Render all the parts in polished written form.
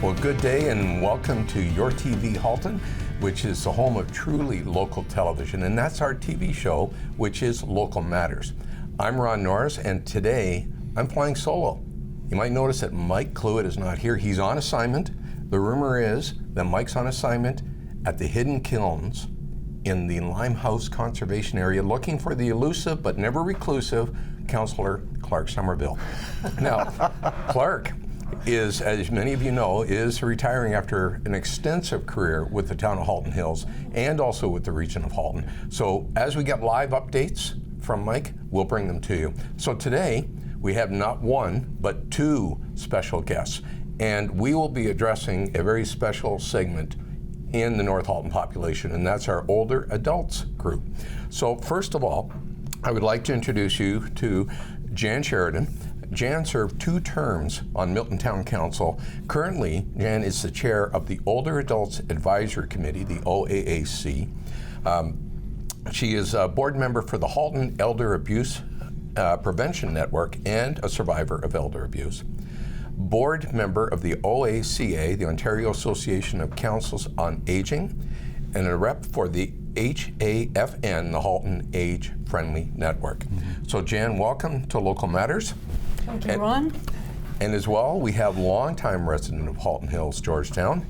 Well, good day and welcome to Your TV Halton, which is the home of truly local television, and that's our TV show, which is Local Matters. I'm Ron Norris, and today I'm flying solo. You might notice that Mike Cluett is not here. He's on assignment. The rumor is that Mike's on assignment at the Hidden Kilns in the Limehouse Conservation Area, looking for the elusive but never reclusive Councillor Clark Somerville. Now, Clark is, as many of you know, is retiring after an extensive career with the town of Halton Hills and also with the region of Halton. So as we get live updates from Mike, we'll bring them to you. So today, we have not one, but two special guests. And we will be addressing a very special segment in the North Halton population, and that's our older adults group. So first of all, I would like to introduce you to Jan Sheridan. Jan served 2 terms on Milton Town Council. Currently, Jan is the chair of the Older Adults Advisory Committee, the OAAC. She is a board member for the Halton Elder Abuse Prevention Network and a survivor of elder abuse. Board member of the OACA, the Ontario Association of Councils on Aging, and a rep for the HAFN, the Halton Age Friendly Network. So Jan, welcome to Local Matters. Thank you, Ron. And as well, we have longtime resident of Halton Hills, Georgetown.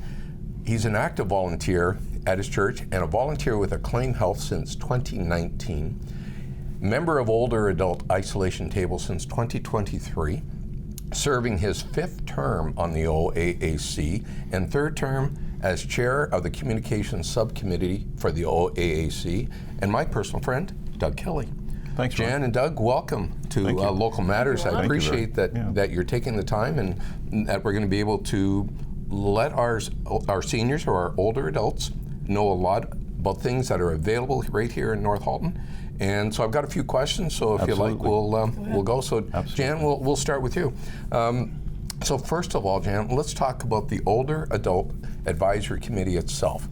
He's an active volunteer at his church and a volunteer with Acclaim Health since 2019. Member of Older Adult Isolation Table since 2023. Serving his 5th term on the OAAC and 3rd term as chair of the Communications Subcommittee for the OAAC, and my personal friend, Doug Kelly. Thanks, Jan Ron. and Doug, welcome to Local Matters. I appreciate that you're taking the time and that we're going to be able to let our seniors or our older adults know a lot about things that are available right here in North Halton. And so I've got a few questions, so if you like, we'll go. So Jan, we'll start with you. So first of all, Jan, let's talk about the Older Adult Advisory Committee itself.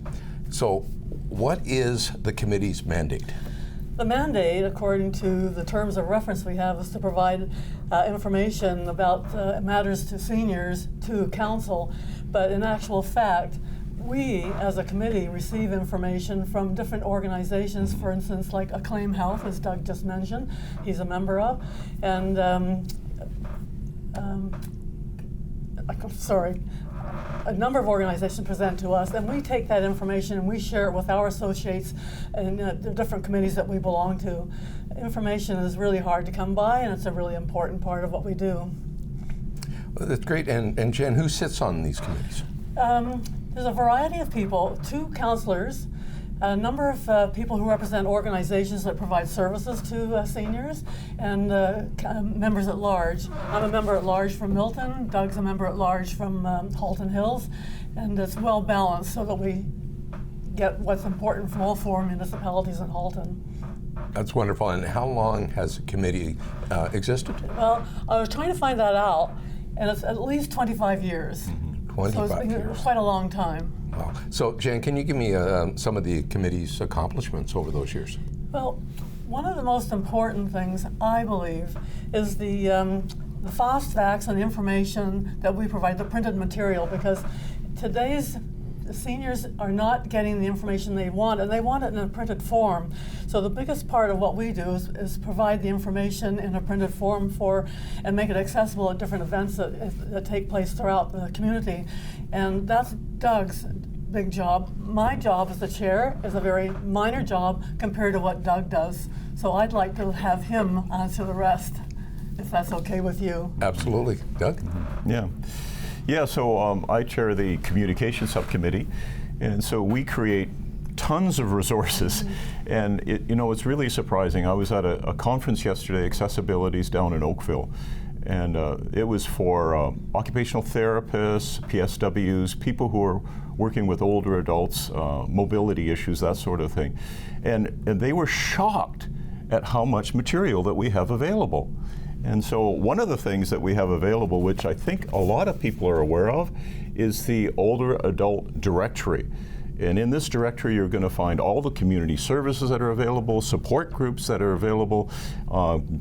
So what is the committee's mandate? The mandate, according to the terms of reference we have, is to provide information about matters to seniors to council. But in actual fact, we, as a committee, receive information from different organizations, for instance, like Acclaim Health, as Doug just mentioned, he's a member of, and a number of organizations present to us, and we take that information and we share it with our associates in the different committees that we belong to. Information is really hard to come by, and it's a really important part of what we do. Well, that's great. And Jen, who sits on these committees? There's a variety of people, 2 councillors, a number of people who represent organizations that provide services to seniors, and members at large. I'm a member at large from Milton, Doug's a member at large from Halton Hills, and it's well balanced so that we get what's important from all 4 municipalities in Halton. That's wonderful. And how long has the committee existed? Well, I was trying to find that out, and it's at least 25 years. 25 so it's been years. Quite a long time. Wow. So, Jan, can you give me some of the committee's accomplishments over those years? Well, one of the most important things, I believe, is the fast facts and information that we provide, the printed material, because today's seniors are not getting the information they want, and they want it in a printed form. So the biggest part of what we do is provide the information in a printed form and make it accessible at different events that take place throughout the community. And that's Doug's big job. My job as the chair is a very minor job compared to what Doug does. So I'd like to have him answer the rest, if that's okay with you. Absolutely. Doug? Yeah, so I chair the Communications Subcommittee, and so we create tons of resources, and it's really surprising. I was at a conference yesterday, Accessibilities, down in Oakville, and it was for occupational therapists, PSWs, people who are working with older adults, mobility issues, that sort of thing, and they were shocked at how much material that we have available. And so one of the things that we have available, which I think a lot of people are aware of, is the Older Adult Directory. And in this directory, you're going to find all the community services that are available, support groups that are available,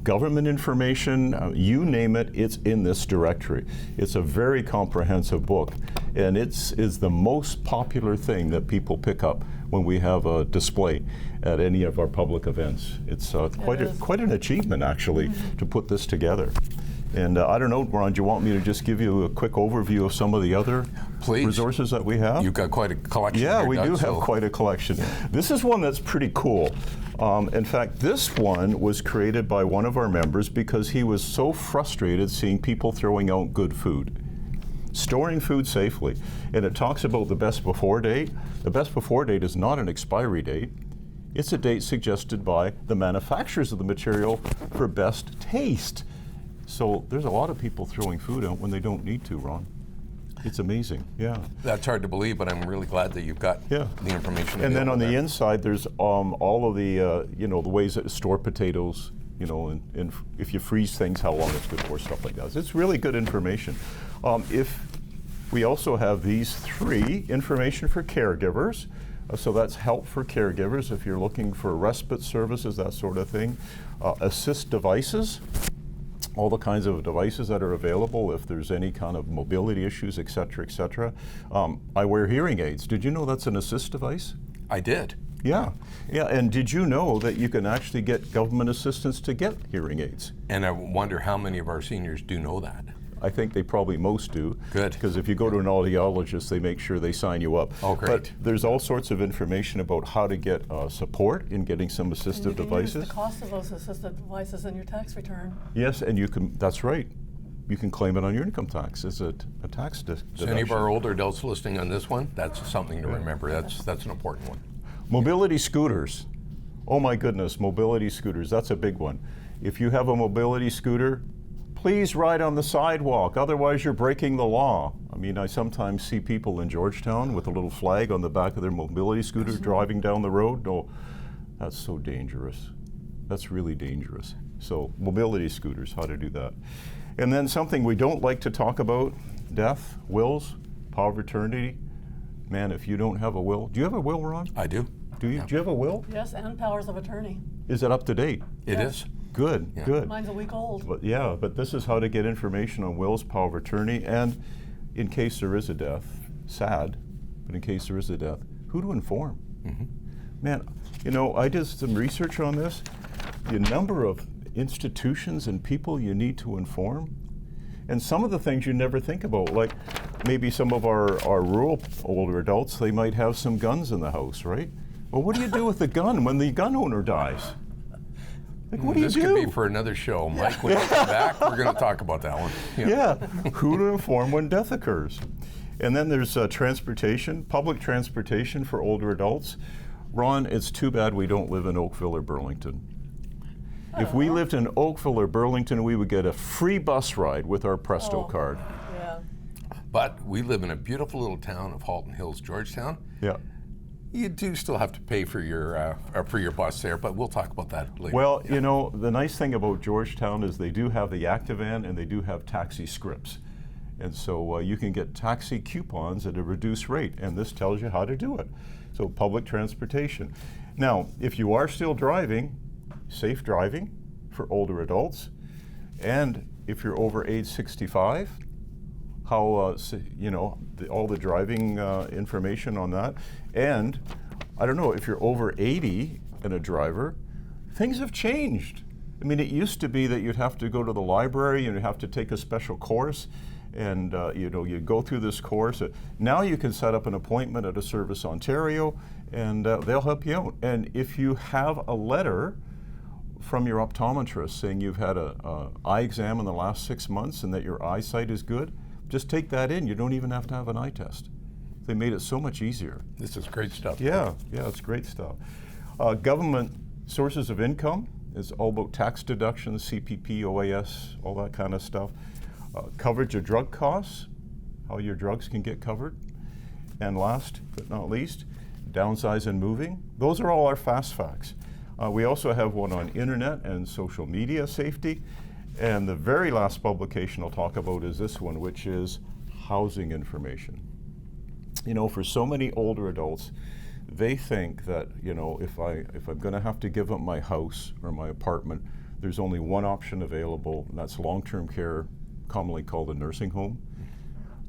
government information, you name it, it's in this directory. It's a very comprehensive book, and it's the most popular thing that people pick up when we have a display at any of our public events. It's quite an achievement, actually, to put this together. And I don't know, Ron, do you want me to just give you a quick overview of some of the other resources that we have? You've got quite a collection. Yeah, here, we Doug, do have quite a collection. This is one that's pretty cool. In fact, this one was created by one of our members because he was so frustrated seeing people throwing out good food. Storing food safely. And it talks about the best before date. The best before date is not an expiry date. It's a date suggested by the manufacturers of the material for best taste. So there's a lot of people throwing food out when they don't need to, Ron. It's amazing, yeah. That's hard to believe, but I'm really glad that you've got the information. And then on the inside, there's all of the, the ways that store potatoes, and if you freeze things, how long it's good for, stuff like that. So it's really good information. We also have these 3 information for caregivers. So that's help for caregivers if you're looking for respite services, that sort of thing. Assist devices. All the kinds of devices that are available if there's any kind of mobility issues, et cetera, et cetera. I wear hearing aids. Did you know that's an assist device? I did. Yeah, and did you know that you can actually get government assistance to get hearing aids? And I wonder how many of our seniors do know that. I think they probably most do. Good. Because if you go to an audiologist, they make sure they sign you up. Oh, great. But there's all sorts of information about how to get support in getting some assistive devices. Use the cost of those assistive devices in your tax return. Yes, and you can, that's right. You can claim it on your income tax as a tax deduction. So any of our older adults listening on this one, that's something to remember. That's an important one. Mobility scooters. Oh my goodness, mobility scooters, that's a big one. If you have a mobility scooter, please ride on the sidewalk, otherwise you're breaking the law. I mean, I sometimes see people in Georgetown with a little flag on the back of their mobility scooter driving down the road. No, that's so dangerous. That's really dangerous. So mobility scooters, how to do that. And then something we don't like to talk about, death, wills, power of attorney. Man, if you don't have a will, do you have a will, Ron? I do. Do you? Yeah. Do you have a will? Yes, and powers of attorney. Is it up to date? It Yes. is. Good, Yeah. good. Mine's a week old. But this is how to get information on wills, power of attorney, and in case there is a death, sad, but in case there is a death, who to inform. Man, I did some research on this. The number of institutions and people you need to inform, and some of the things you never think about, like maybe some of our rural older adults, they might have some guns in the house, right? Well, what do you do with the gun when the gun owner dies? Like, what do you do? This could be for another show, Mike. When we come back, we're going to talk about that one. Yeah, who to inform when death occurs. And then there's transportation, public transportation for older adults. Ron, it's too bad we don't live in Oakville or Burlington. If we lived in Oakville or Burlington, we would get a free bus ride with our Presto card. Yeah. But we live in a beautiful little town of Halton Hills, Georgetown. Yeah. You do still have to pay for your bus there, but we'll talk about that later. Well, the nice thing about Georgetown is they do have the Activan and they do have taxi scripts. And so you can get taxi coupons at a reduced rate, and this tells you how to do it. So public transportation. Now, if you are still driving, safe driving for older adults, and if you're over age 65, how, all the driving information on that. And I don't know, if you're over 80 and a driver, things have changed. I mean, it used to be that you'd have to go to the library and you'd have to take a special course, and you'd go through this course. Now you can set up an appointment at a Service Ontario, and they'll help you out. And if you have a letter from your optometrist saying you've had a eye exam in the last 6 months and that your eyesight is good, just take that in. You don't even have to have an eye test. They made it so much easier. This is great stuff. Yeah, it's great stuff. Government sources of income is all about tax deductions, CPP, OAS, all that kind of stuff. Coverage of drug costs, how your drugs can get covered. And last but not least, downsize and moving. Those are all our fast facts. We also have one on internet and social media safety. And the very last publication I'll talk about is this one, which is housing information. You know, for so many older adults, they think that, you know, if I'm going to have to give up my house or my apartment, there's only one option available, and that's long-term care, commonly called a nursing home,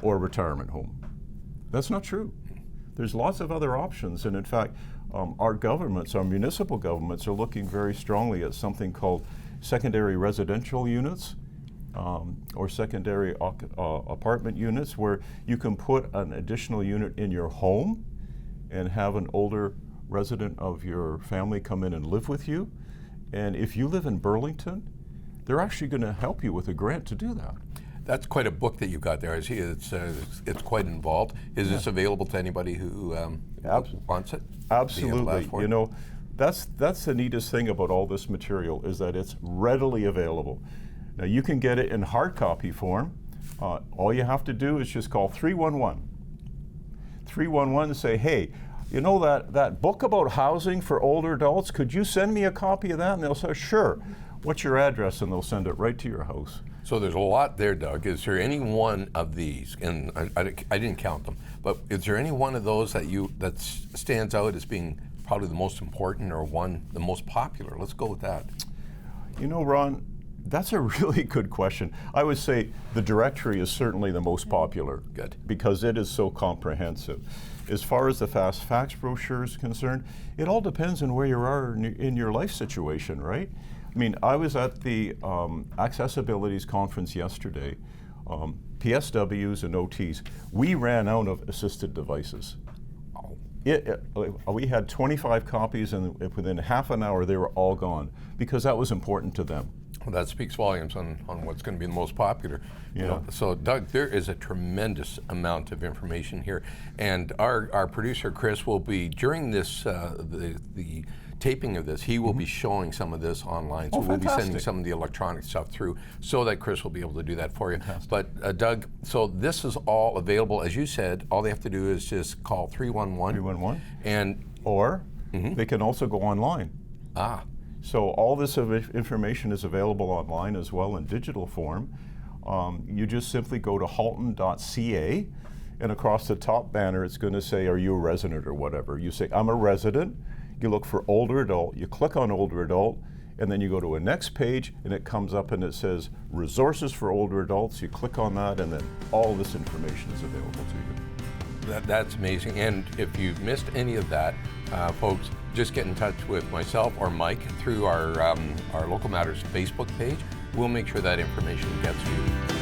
or a retirement home. That's not true. There's lots of other options, and in fact, our governments, our municipal governments, are looking very strongly at something called secondary residential units, or secondary apartment units, where you can put an additional unit in your home and have an older resident of your family come in and live with you. And if you live in Burlington, they're actually going to help you with a grant to do that. That's quite a book that you've got there. I see it's quite involved. Is this available to anybody who wants it? Absolutely. You know, that's the neatest thing about all this material, is that it's readily available. Now, you can get it in hard copy form. All you have to do is just call 311 and say, hey, you know that book about housing for older adults, could you send me a copy of that? And they'll say, sure. What's your address? And they'll send it right to your house. So there's a lot there, Doug. Is there any one of these, and I didn't count them, but is there any one of those that stands out as being probably the most important, or the most popular? Let's go with that. You know, Ron, that's a really good question. I would say the directory is certainly the most popular. Good. Because it is so comprehensive. As far as the fast facts brochure is concerned, it all depends on where you are in your life situation, right? I mean, I was at the Accessibilities Conference yesterday. PSWs and OTs, we ran out of assisted devices. We had 25 copies, and within half an hour they were all gone, because that was important to them. Well, that speaks volumes on what's going to be the most popular. Yeah. You know, so Doug, there is a tremendous amount of information here, and our producer Chris will be, during this the taping of this, he will be showing some of this online. So we'll be sending some of the electronic stuff through, so that Chris will be able to do that for you. Fantastic. But Doug, so this is all available, as you said. All they have to do is just call 311. Or they can also go online. So all this information is available online as well in digital form. You just simply go to halton.ca, and across the top banner it's going to say, are you a resident or whatever. You say, I'm a resident. You look for older adult, you click on older adult, and then you go to a next page, and it comes up and it says resources for older adults. You click on that, and then all this information is available to you. That's amazing. And if you've missed any of that, folks, just get in touch with myself or Mike through our Local Matters Facebook page. We'll make sure that information gets to you.